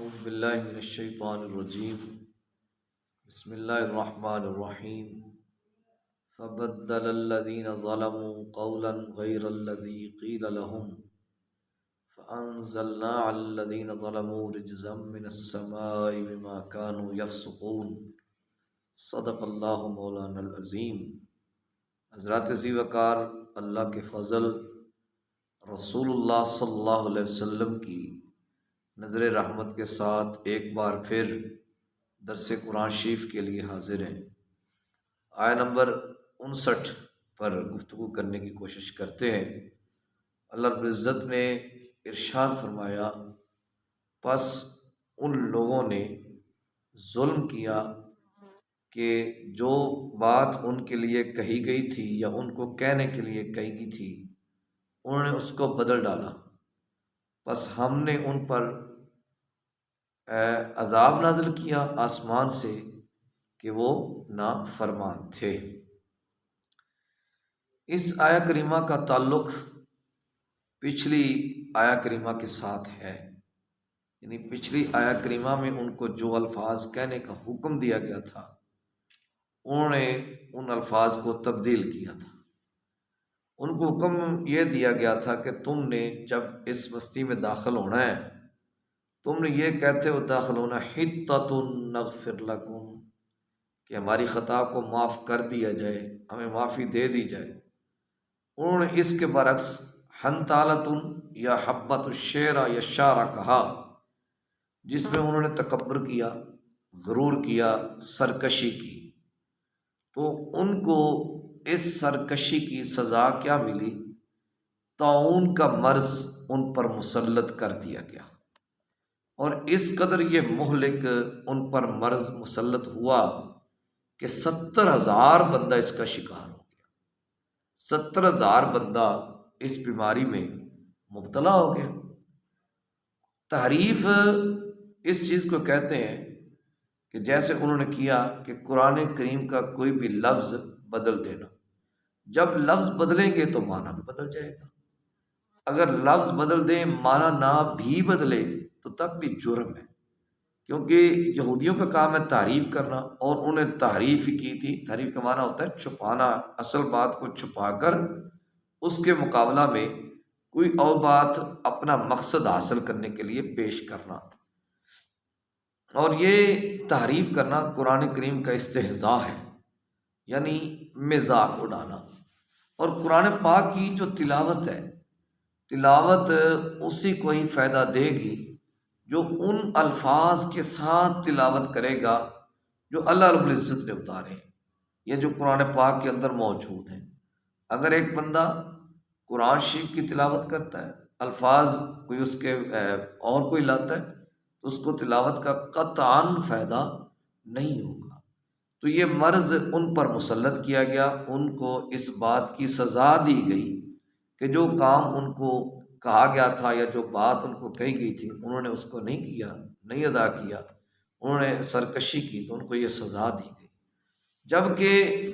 اعوذ باللہ من الشیطان الرجیم بسم اللہ الرحمن الرحیم فبدل الذین ظلموا قولا غیر الذی قیل لهم فانزلنا علی الذین ظلموا رجزا من السماء بما كانوا یفسقون صدق اللہ مولانا العظیم۔ حضرات ذی وقار اللہ کے فضل، رسول اللہ صلی اللہ علیہ وسلم کی نظر رحمت کے ساتھ ایک بار پھر درس قرآن شریف کے لیے حاضر ہیں۔ آیہ نمبر 59 پر گفتگو کرنے کی کوشش کرتے ہیں۔ اللہ رب العزت نے ارشاد فرمایا، پس ان لوگوں نے ظلم کیا کہ جو بات ان کے لیے کہی گئی تھی یا ان کو کہنے کے لیے کہی گئی تھی انہوں نے اس کو بدل ڈالا، پس ہم نے ان پر عذاب نازل کیا آسمان سے کہ وہ نافرمان تھے۔ اس آیہ کریمہ کا تعلق پچھلی آیہ کریمہ کے ساتھ ہے، یعنی پچھلی آیہ کریمہ میں ان کو جو الفاظ کہنے کا حکم دیا گیا تھا انہوں نے ان الفاظ کو تبدیل کیا تھا۔ ان کو حکم یہ دیا گیا تھا کہ تم نے جب اس بستی میں داخل ہونا ہے تم نے یہ کہتے ہو داخل ہونا حطۃ نغفر لکم، کہ ہماری خطا کو معاف کر دیا جائے، ہمیں معافی دے دی جائے۔ انہوں نے اس کے برعکس حنطالۃ یا حبۃ الشعرا یا شعرا کہا، جس میں انہوں نے تکبر کیا، غرور کیا، سرکشی کی۔ تو ان کو اس سرکشی کی سزا کیا ملی؟ طاعون کا مرض ان پر مسلط کر دیا گیا، اور اس قدر یہ مہلک ان پر مرض مسلط ہوا کہ 70,000 بندہ اس کا شکار ہو گیا۔ 70,000 بندہ اس بیماری میں مبتلا ہو گیا۔ تحریف اس چیز کو کہتے ہیں کہ جیسے انہوں نے کیا کہ قرآن کریم کا کوئی بھی لفظ بدل دینا، جب لفظ بدلیں گے تو معنی بھی بدل جائے گا، اگر لفظ بدل دیں معنی نہ بھی بدلے تو تب بھی جرم ہے، کیونکہ یہودیوں کا کام ہے تعریف کرنا، اور انہیں تعریف ہی کی تھی۔ تعریف کا معنی ہوتا ہے چھپانا، اصل بات کو چھپا کر اس کے مقابلہ میں کوئی اور بات اپنا مقصد حاصل کرنے کے لیے پیش کرنا، اور یہ تعریف کرنا قرآن کریم کا استہزاء ہے، یعنی مذاق اڑانا۔ اور قرآن پاک کی جو تلاوت ہے، تلاوت اسی کو ہی فائدہ دے گی جو ان الفاظ کے ساتھ تلاوت کرے گا جو اللہ رب العزت نے اتارے ہیں، یا جو قرآن پاک کے اندر موجود ہیں۔ اگر ایک بندہ قرآن شریف کی تلاوت کرتا ہے، الفاظ کوئی اس کے اور کوئی لاتا ہے، تو اس کو تلاوت کا قطعاً فائدہ نہیں ہوگا۔ تو یہ مرض ان پر مسلط کیا گیا، ان کو اس بات کی سزا دی گئی کہ جو کام ان کو کہا گیا تھا یا جو بات ان کو کہی گئی تھی انہوں نے اس کو نہیں کیا، نہیں ادا کیا، انہوں نے سرکشی کی، تو ان کو یہ سزا دی گئی۔ جبکہ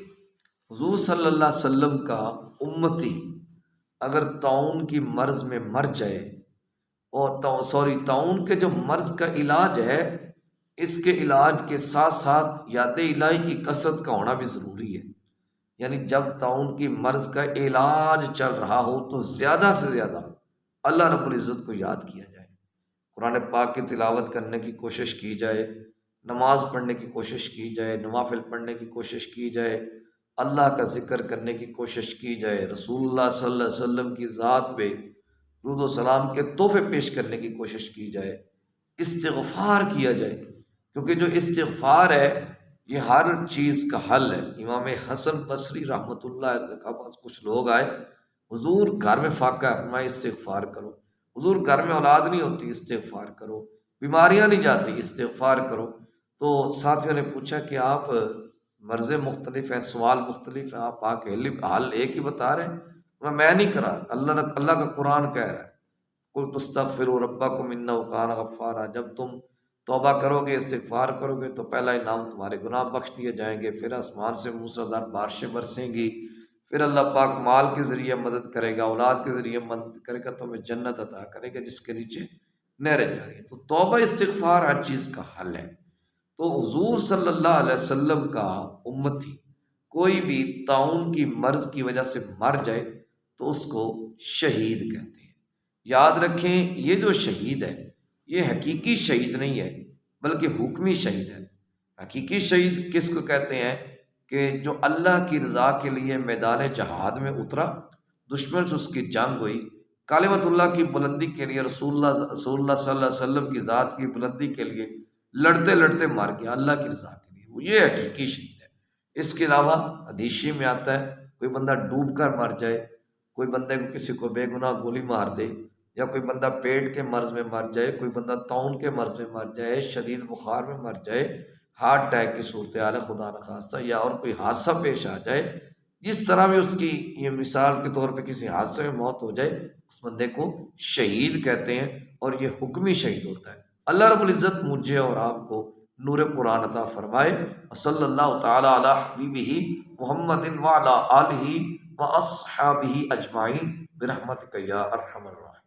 حضور صلی اللہ علیہ وسلم کا امتی اگر طاعون کی مرض میں مر جائے، اور طاعون کے جو مرض کا علاج ہے، اس کے علاج کے ساتھ ساتھ یاد الہی کی کثرت کا ہونا بھی ضروری ہے، یعنی جب طاعون کی مرض کا علاج چل رہا ہو تو زیادہ سے زیادہ اللہ رب العزت کو یاد کیا جائے، قرآن پاک کی تلاوت کرنے کی کوشش کی جائے، نماز پڑھنے کی کوشش کی جائے، نوافل پڑھنے کی کوشش کی جائے، اللہ کا ذکر کرنے کی کوشش کی جائے، رسول اللہ صلی اللہ علیہ وسلم کی ذات پہ درود و سلام کے تحفے پیش کرنے کی کوشش کی جائے، استغفار کیا جائے، کیونکہ جو استغفار ہے یہ ہر چیز کا حل ہے۔ امام حسن بصری رحمۃ اللہ علیہ کے پاس کچھ لوگ آئے، حضور گھر میں فاقہ ہے، فرمایا استغفار کرو، حضور گھر میں اولاد نہیں ہوتی، استغفار کرو، بیماریاں نہیں جاتی، استغفار کرو۔ تو ساتھیوں نے پوچھا کہ آپ مرض مختلف ہیں، سوال مختلف ہیں، آپ آ کے حل ایک ہی بتا رہے ہیں؟ میں نہیں کرا، اللہ کا قرآن کہہ رہا ہے قل تستغفروا ربکم انہ کان غفارا، جب تم توبہ کرو گے، استغفار کرو گے تو پہلا انعام تمہارے گناہ بخش دیے جائیں گے، پھر آسمان سے موسلادھار بارشیں برسیں گی، پھر اللہ پاک مال کے ذریعے مدد کرے گا، اولاد کے ذریعے مدد کرے گا، تو ہمیں جنت عطا کرے گا جس کے نیچے نہریں جاری ہیں۔ تو توبہ استغفار ہر چیز کا حل ہے۔ تو حضور صلی اللہ علیہ وسلم کا امتی کوئی بھی طاعون کی مرض کی وجہ سے مر جائے تو اس کو شہید کہتے ہیں۔ یاد رکھیں، یہ جو شہید ہے یہ حقیقی شہید نہیں ہے بلکہ حکمی شہید ہے۔ حقیقی شہید کس کو کہتے ہیں؟ کہ جو اللہ کی رضا کے لیے میدان جہاد میں اترا، دشمن سے اس کی جنگ ہوئی، کلمت اللہ کی بلندی کے لیے، رسول اللہ صلی اللہ علیہ وسلم کی ذات کی بلندی کے لیے لڑتے لڑتے مار گیا اللہ کی رضا کے لیے، وہ یہ حقیقی شہید ہے۔ اس کے علاوہ حدیث میں آتا ہے کوئی بندہ ڈوب کر مر جائے، کوئی بندے کو کسی کو بے گناہ گولی مار دے، یا کوئی بندہ پیٹ کے مرض میں مر جائے، کوئی بندہ طاعون کے مرض میں مر جائے، شدید بخار میں مر جائے، ہارٹ اٹیک کی صورتحال ہے خدا نخواستہ، یا اور کوئی حادثہ پیش آ جائے، جس طرح بھی اس کی یہ مثال کے طور پہ کسی حادثے میں موت ہو جائے، اس بندے کو شہید کہتے ہیں، اور یہ حکمی شہید ہوتا ہے۔ اللہ رب العزت مجھے اور آپ کو نور قرآن عطا فرمائے۔ صلی اللہ تعالی علی حبیبہ محمد وعلی آلہ واصحابہ اجمعین برحمتک یا ارحم الراحمین۔